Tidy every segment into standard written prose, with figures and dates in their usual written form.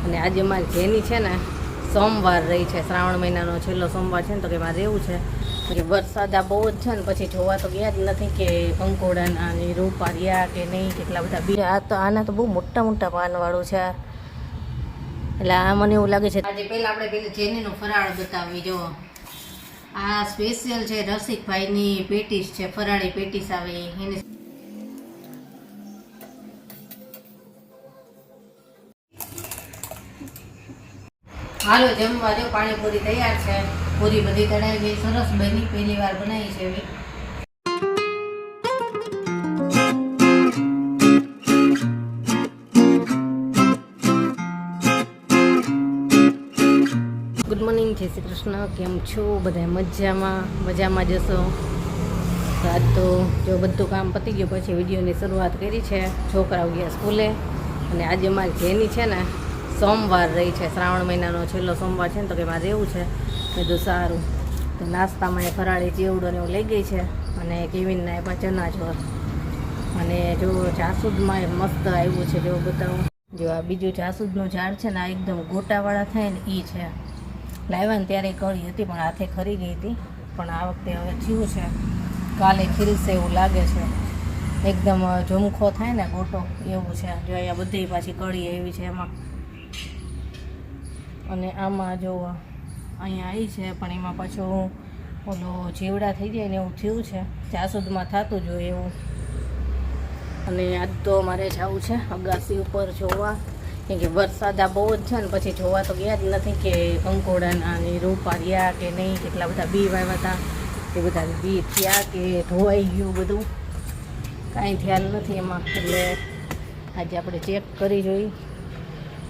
અને આજે મારી જેની છે ને સોમવાર રહી છે, શ્રાવણ મહિનાનો છેલ્લો સોમવાર છે ને, તો કે મારે રહેવું છે. કે વરસાદ આ બહુ જ છે ને, પછી જોવા તો ગયા જ નથી કે કંકોડાના ને રોપા રહ્યા કે નહીં, કેટલા બધા બીજા. આ તો આના તો બહુ મોટા મોટા પાનવાળું છે, એટલે આ મને એવું લાગે છે. આજે પહેલાં આપણે પેલી જેનીનો ફરાળ બતાવી. જો આ સ્પેશિયલ છે રસિકભાઈની પેટીસ છે, ફરાળી પેટીસ આવે એની. હાલો જમવા. જો પાણીપુરી તૈયાર છે, પૂરી બધી તળાઈ ગઈ, સરસ બની, પહેલી વાર બનાવી છે એવી. ગુડ મોર્નિંગ, જય શ્રી કૃષ્ણ. કેમ છો બધા? મજામાં જશો. આજ તો જો બધું કામ પતી ગયું પછી વિડીયોની શરૂઆત કરી છે. છોકરાઓ ગયા સ્કૂલે અને આજે મારી જેની છે ને સોમવાર રહી છે, શ્રાવણ મહિનાનો છેલ્લો સોમવાર છે ને, તો કે મારે રહેવું છે. બધું સારું. તો નાસ્તામાં એ ફરાળી ચેવડો ને એવું લઈ ગઈ છે, અને કેવિનના એમાં ચના ચોર, અને જો જાસૂદમાં એ મસ્ત આવ્યું છે. જો બતાવું. જો આ બીજું જાસૂદનું ઝાડ છે ને, આ એકદમ ગોટાવાળા થાય ને એ છે. લાવ્યા ને ત્યારે કળી હતી પણ હાથે ખરી ગઈ હતી, પણ આ વખતે હવે થયું છે. કાલે ખીલશે એવું લાગે છે. એકદમ ઝુમખો થાય ને ગોટો એવું છે. જો અહીંયા બધી પાછી કળી એવી છે એમાં. અને આમાં જો અહીંયા આવી છે, પણ એમાં પાછું ઓલો જીવડા થઈ જાય ને એવું થયું છે. જાસૂદમાં થતું જ હોય એવું. અને આજ તો મારે જવું છે અગાસી ઉપર જોવા, કેમ કે વરસાદ આ બહુ જ છે ને, પછી જોવા તો ગયા જ નથી કે કંકોડાના ને રોપા રહ્યા કે નહીં, કેટલા બધા બી વાવ્યા હતા એ બધા બી થયા કે ધોવાઈ ગયું બધું, કાંઈ ખ્યાલ નથી એમાં. એટલે આજે આપણે ચેક કરી જોઈ.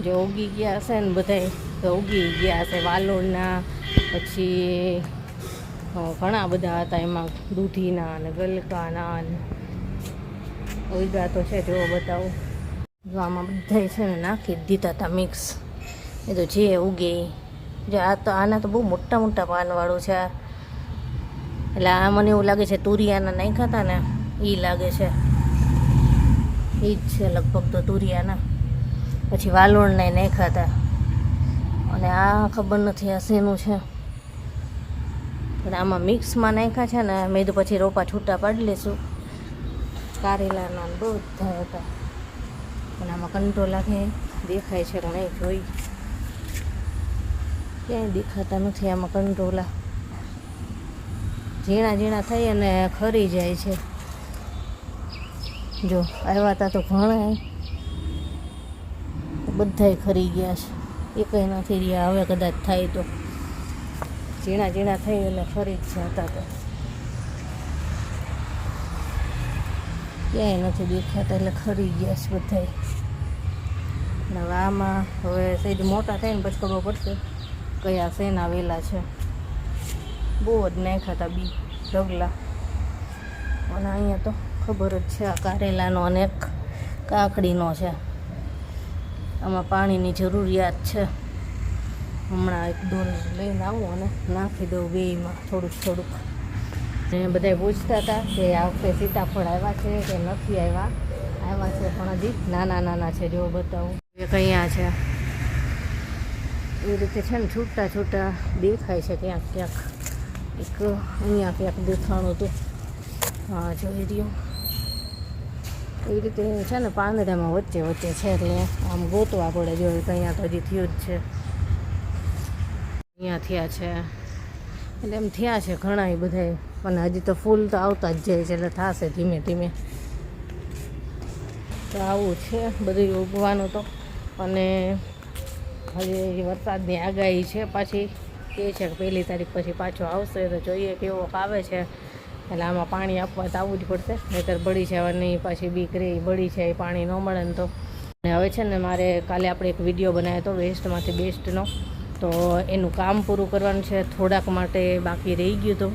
જો ઉગી ગયા હશે ને બધાય તો ઉગી ગયા હશે. વાલોળના પછી ઘણા બધા હતા એમાં, દૂધીના અને ગલકાના અને ઉગ્યા તો છે. જો બતાવું. જો આમાં બધા છે ને નાખી દીધા હતા મિક્સ. એ તો જે ઉગે. જો આ તો આના તો બહુ મોટા મોટા પાનવાળું છે. એટલે આ મને એવું લાગે છે તુરિયાના નાખ્યા હતા ને એ લાગે છે. એ જ છે લગભગ તો તુરિયાના. પછી વાલોળના નાખ્યા હતા. અને આ ખબર નથી આ શેનું છે, પણ આમાં મિક્સમાં નાખ્યા છે ને. મેં તો પછી રોપા છૂટા પાડી લઈશું. કારેલાના બધા હતા, પણ આમાં કંટોલા કે દેખાય છે કે નહીં જોઈ. ક્યાંય દેખાતા નથી આમાં કંટોલા. ઝીણા ઝીણા થઈ અને ખરી જાય છે. જો આવ્યા હતા તો ઘણા, બધાય ખરી ગયા છે. એકય નથી રહ્યા. હવે કદાચ થાય તો ઝીણા ઝીણા થઈ અને ખરી જ જતા. તો ક્યાંય નથી દેખાતા, એટલે ખરી ગયા છે બધાય. હવે આમાં હવે સહેજ મોટા થાય ને પછી ખબર પડશે કયા શેના વેલા છે. બહુ જ નાખ્યા હતા બી ઢગલા. અને અહીંયા તો ખબર જ છે આ કારેલાનો અને એક કાકડીનો છે. આમાં પાણીની જરૂરિયાત છે. હમણાં એક ડોલ લઈને આવું અને નાખી દઉં બેયમાં થોડુંક થોડુંક. ને બધા પૂછતા હતા કે આ વખતે સીતાફળ આવ્યા છે કે નથી આવ્યા. આવ્યા છે પણ હજી નાના નાના છે. જો બતાવું. એક અહીંયા છે એ રીતે છે ને, છૂટા છૂટા દેખાય છે ક્યાંક ક્યાંક. એક અહીંયા ક્યાંક દેખાણું હતું. હા જોઈ રહ્યું. એવી રીતે છે ને પાંદડામાં વચ્ચે વચ્ચે છે, એટલે આમ ગોતવા પડે. જો અહીંયા તો હજી થયું જ છે. અહીંયા થયા છે, એટલે એમ થયા છે ઘણા એ બધા. અને હજી તો ફૂલ તો આવતા જ જાય છે, એટલે થશે ધીમે ધીમે. તો આવું છે બધું ઉગવાનું તો. અને હજી વરસાદની આગાહી છે પાછી, કહે છે કે 1 તારીખ પછી પાછો આવશે. તો જોઈએ કેવો આવે છે. એટલે આમાં પાણી આપવા તો આવવું જ પડશે, નહીંતર બળી જવાની પાછી બીક રહી. બળી જાય પાણી ન મળે ને તો. અને હવે છે ને મારે કાલે આપણે એક વિડીયો બનાવ્યો હતો વેસ્ટમાંથી બેસ્ટનો, તો એનું કામ પૂરું કરવાનું છે. થોડાક માટે બાકી રહી ગયું હતું,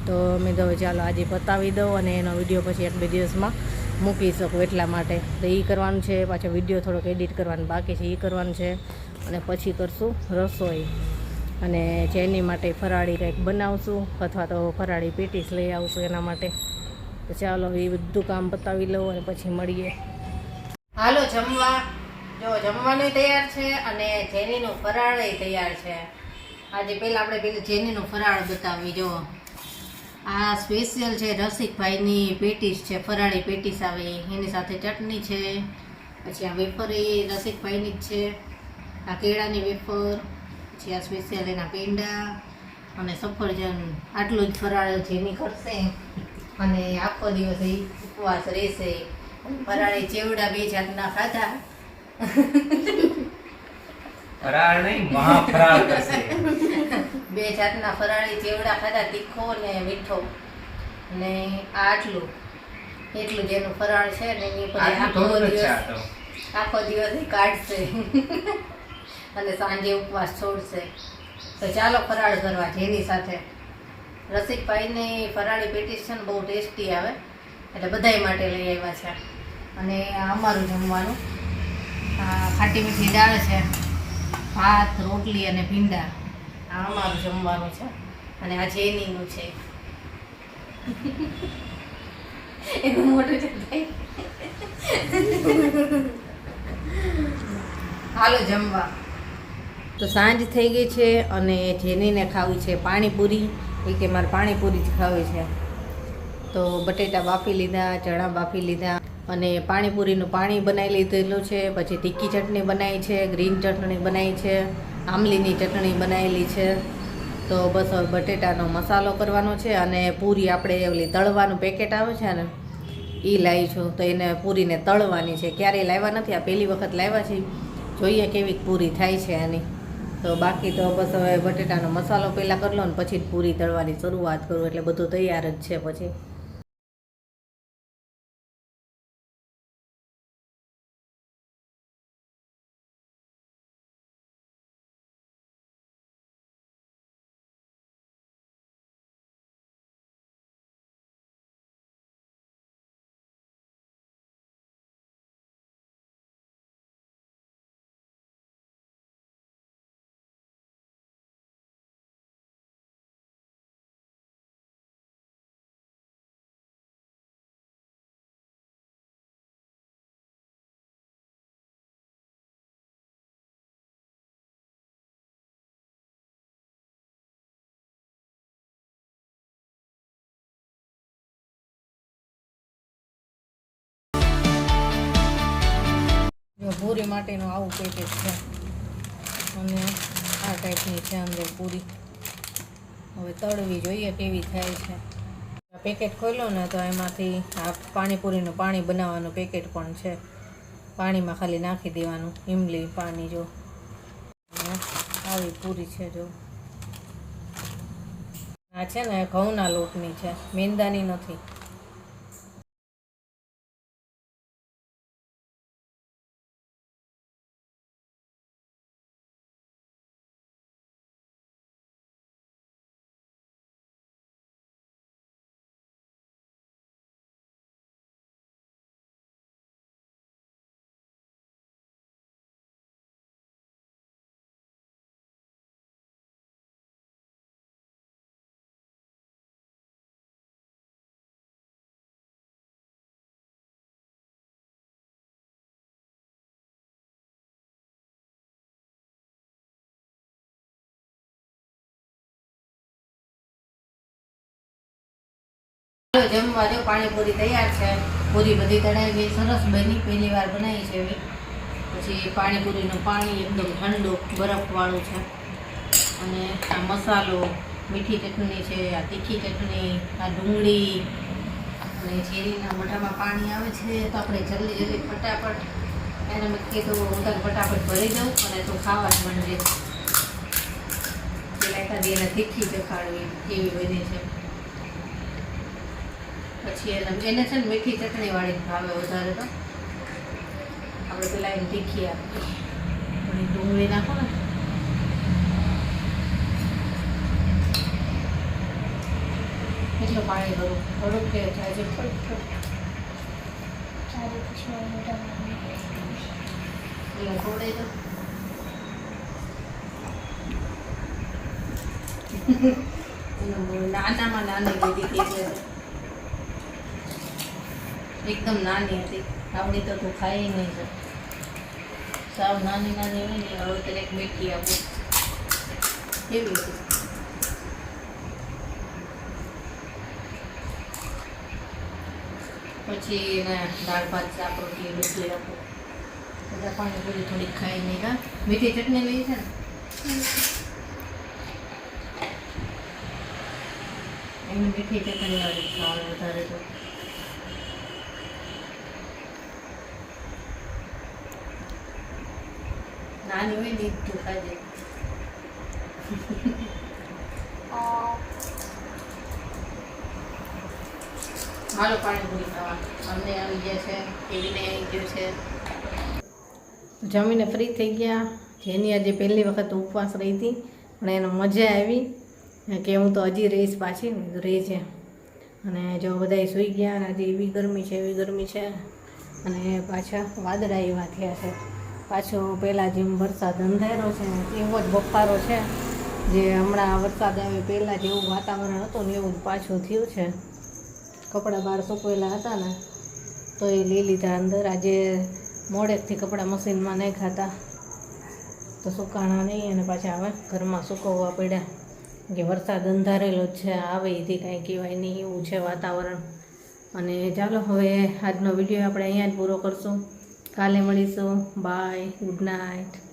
તો મેં તો ચાલો આજે પતાવી દઉં અને એનો વિડીયો પછી 1-2 દિવસમાં મૂકી શકું એટલા માટે. તો એ કરવાનું છે. પાછો વિડીયો થોડોક એડિટ કરવાનું બાકી છે, એ કરવાનું છે. અને પછી કરશું રસોઈ. અને જેની માટે ફરાળી કંઈક બનાવશું, અથવા તો ફરાળી પેટીસ લઈ આવશું એના માટે. તો ચાલો એ બધું કામ પતાવી લઉં અને પછી મળીએ. હાલો જમવા. જો જમવાનું તૈયાર છે અને જેનીનું ફરાળ તૈયાર છે. આજે પહેલા આપણે પેલી જેનીનું ફરાળ બતાવી. જો આ સ્પેશિયલ છે રસિકભાઈની પેટીસ છે, ફરાળી પેટીસ આવે એની સાથે ચટણી છે. પછી આ વેફર એ રસિકભાઈની જ છે, આ કેળાની વેફર, પછી આ સ્પેશિયલ એના પેંડા અને સફરજન. આટલું જ ફરાળ જેની કરશે અને આખો દિવસ એ ઉપવાસ રહેશે. ફરાળી ચેવડા 2 જાતના ખાધા. ફરાળ નહીં, મહાફરાળ કરશે. 2 જાતના ફરાળી ચેવડા ખાધા, તીખો ને મીઠો. ને આટલું એટલું જેનું ફરાળ છે ને એની પર આખો દિવસ કાઢશે અને સાંજે ઉપવાસ છોડશે. તો ચાલો ફરાળ કરવા જેની સાથે. રસિકભાઈની ફરાળી પેટીસ છે ને બહુ ટેસ્ટી આવે એટલે બધાય માટે લઈ આવ્યા છે. અને અમારું જમવાનું ખાટી મીઠી દાળ છે, ભાત, રોટલી અને ભીંડા. આ અમારું જમવાનું છે અને આ જેનીનું છે. એનું મોટું છે. હાલો જમવા. તો સાંજ થઈ ગઈ છે અને જેનીને ખાવી છે પાણીપુરી. એ કે મારે પાણીપુરી જ ખાવી છે. તો બટેટા બાફી લીધા, ચણા બાફી લીધા અને પાણીપુરીનું પાણી બનાવી લીધેલું છે. પછી તીખી ચટણી બનાવી છે, ગ્રીન ચટણી બનાવી છે, આમલીની ચટણી બનાવેલી છે. તો બસ હવે બટેટાનો મસાલો કરવાનો છે અને પૂરી આપણે ઓલી તળવાનું પેકેટ આવે છે ને એ લાવી છું. તો એને પૂરીને તળવાની છે. ક્યારેય લાવ્યા નથી, આ પહેલી વખત લાવ્યા છે. જોઈએ કેવી પૂરી થાય છે આની. તો બાકી તો બસ હવે બટેટાનો મસાલો પહેલાં કરી લો ને પછી જ પૂરી તળવાની શરૂઆત કરું, એટલે બધું તૈયાર જ છે. પછી પૂરી માટેનું આવું પેકેટ છે અને આ ટાઈપની છે અંદર પૂરી. હવે તળવી જોઈએ કેવી થાય છે. પેકેટ ખોલ્યો ને તો એમાંથી આ પાણીપુરીનું પાણી બનાવવાનું પેકેટ પણ છે. પાણીમાં ખાલી નાખી દેવાનું ઇમલી પાણી. જો આવી પૂરી છે. જો આ છે ને ઘઉંના લોટની છે, મેંદાની નથી. જમવા જો પાણીપુરી તૈયાર છે. પૂરી બધી તળાઈ ગઈ, સરસ બની. પહેલી વાર બનાવી છે એવી. પછી પાણીપુરીનું પાણી એકદમ ઠંડુ બરફવાળું છે અને આ મસાલો, મીઠી ચટણી છે, આ તીખી ચટણી, આ ડુંગળી અને જેરીના મોઢામાં પાણી આવે છે. તો આપણે જલ્દી ફટાફટ એને મેં કીધું હું તને ફટાફટ ભરી દઉં અને તું ખાવા જ માંડજે. પેલા એકાદી એને તીખી ચખાડવી કેવી બની છે. પછી એને છે ને મીઠી ચટણીવાળી ભાવે વધારે. તો આપણે પેલા એને તીખી આપીએ. થોડી ડુંગળી નાખો ને. કેટલું પાણી ભરું? થોડુંક કે જાજુ? એટલે થોડે તો નાનામાં નાની લીધી હતી એટલે એકદમ નાની હતી. આવડી તો તું ખાઈ નહીં છે. સાવ નાની નાની હોય ને હવે તને એક મેથી આપું કેવી હતી પછી એને દાળ ભાત શાક રોટલી રોટલી આપું બધા પાણીપુરી થોડીક ખાઈને કા મીઠી ચટણી લઈ છે ને એમને મીઠી ચટણી વાળી ખાવાનું વધારે તો નાની હોય ને તું ખાજે હાલો પાણીપુરી ખાવા અમને આવી ગયા છે કેવીને આવી ગયું છે જમીને ફ્રી થઈ ગયા જેની આજે પહેલી વખત ઉપવાસ રહી હતી પણ એને મજા આવી કે હું તો હજી રહીશ પાછી રહી છે અને જો બધાય સૂઈ ગયા અને આજે એવી ગરમી છે અને પાછા વાદળા એવા થયા છે પાછો પહેલાં જેમ વરસાદ અંધારો છે એવો જ બફારો છે જે હમણાં વરસાદ આવે પહેલાં જેવું વાતાવરણ હતું ને એવું જ પાછું થયું છે કપડાં બહાર સૂકવેલા હતા ને તો એ લઈ લીધા અંદર આજે મોડેકથી કપડાં મશીનમાં નહીં ખાતા તો સુકાણા નહીં અને પાછા હવે ઘરમાં સૂકવવા પડ્યા કે વરસાદ અંધારેલો જ છે આવે એથી કાંઈ કહેવાય નહીં એવું છે વાતાવરણ અને ચાલો હવે આજનો વિડીયો આપણે અહીંયા જ પૂરો કરશું કાલે મળીશું બાય ગુડ નાઇટ